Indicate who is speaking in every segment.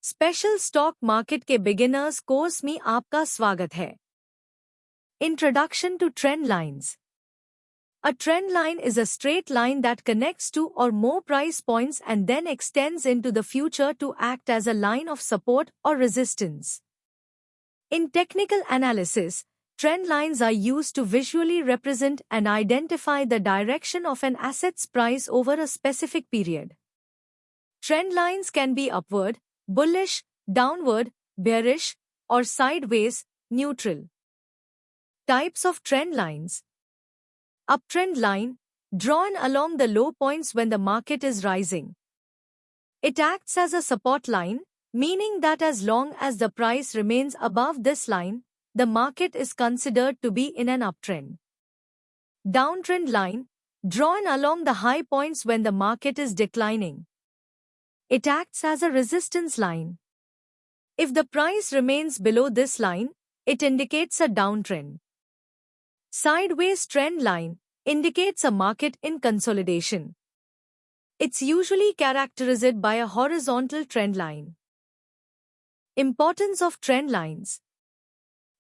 Speaker 1: Special stock market के beginners course में आपका स्वागत है। Introduction to trend lines. A trend line is a straight line that connects two or more price points and then extends into the future to act as a line of support or resistance. In technical analysis, trend lines are used to visually represent and identify the direction of an asset's price over a specific period. Trend lines can be upward, bullish, downward, bearish, or sideways, neutral. Types of trend lines. Uptrend line, drawn along the low points when the market is rising. It acts as a support line, meaning that as long as the price remains above this line, the market is considered to be in an uptrend. Downtrend line, drawn along the high points when the market is declining. It acts as a resistance line. If the price remains below this line, it indicates a downtrend. Sideways trend line indicates a market in consolidation. It's usually characterized by a horizontal trend line. Importance of trend lines.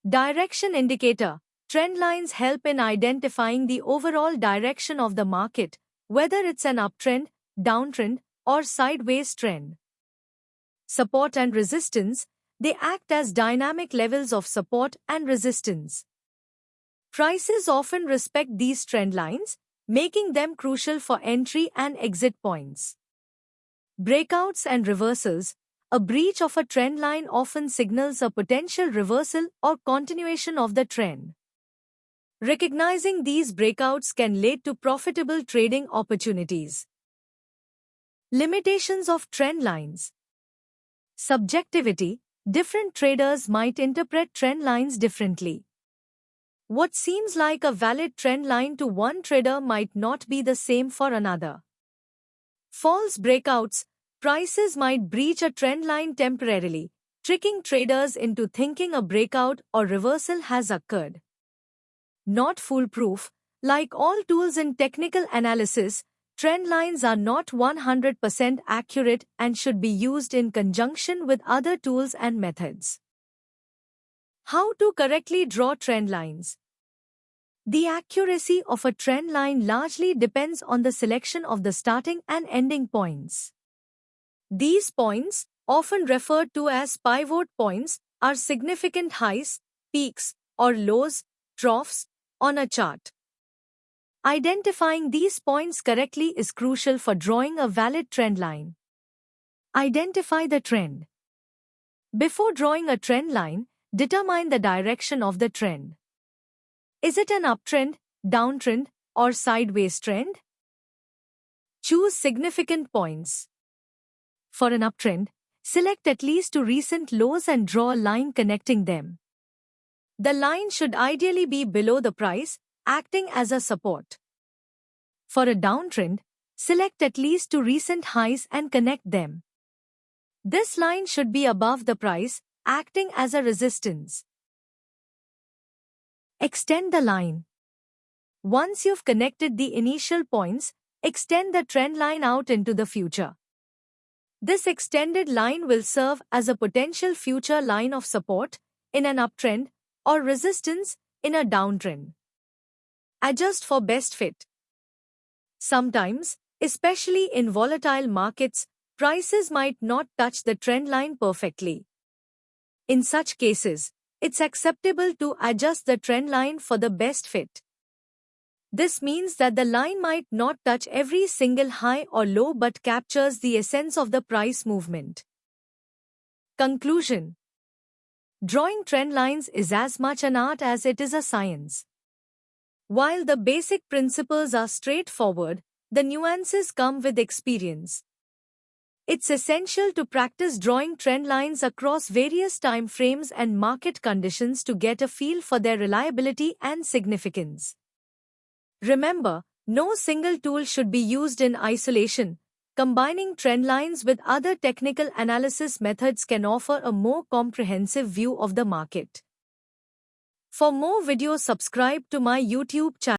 Speaker 1: Direction indicator. Trend lines help in identifying the overall direction of the market, whether it's an uptrend, downtrend, or sideways trend. Support and resistance. They act as dynamic levels of support and resistance. Prices often respect these trend lines, making them crucial for entry and exit points. Breakouts and reversals. A breach of a trend line often signals a potential reversal or continuation of the trend. Recognizing these breakouts can lead to profitable trading opportunities. Limitations of trend lines. Subjectivity. Different traders might interpret trend lines differently. What seems like a valid trend line to one trader might not be the same for another. False breakouts. Prices might breach a trend line temporarily, tricking traders into thinking a breakout or reversal has occurred. Not foolproof. Like all tools in technical analysis, trend lines are not 100% accurate and should be used in conjunction with other tools and methods. How to correctly draw trend lines? The accuracy of a trend line largely depends on the selection of the starting and ending points. These points, often referred to as pivot points, are significant highs, peaks, or lows, troughs, on a chart. Identifying these points correctly is crucial for drawing a valid trend line. Identify the trend. Before drawing a trend line, determine the direction of the trend. Is it an uptrend, downtrend, or sideways trend? Choose significant points. For an uptrend, select at least two recent lows and draw a line connecting them. The line should ideally be below the price, acting as a support. For a downtrend, select at least two recent highs and connect them. This line should be above the price, acting as a resistance. Extend the line. Once you've connected the initial points, extend the trend line out into the future. This extended line will serve as a potential future line of support in an uptrend or resistance in a downtrend. Adjust for best fit. Sometimes, especially in volatile markets, prices might not touch the trend line perfectly. In such cases, it's acceptable to adjust the trend line for the best fit. This means that the line might not touch every single high or low but captures the essence of the price movement. Conclusion. Drawing trend lines is as much an art as it is a science. While the basic principles are straightforward, the nuances come with experience. It's essential to practice drawing trend lines across various time frames and market conditions to get a feel for their reliability and significance. Remember, no single tool should be used in isolation. Combining trend lines with other technical analysis methods can offer a more comprehensive view of the market. For more videos, subscribe to my YouTube channel.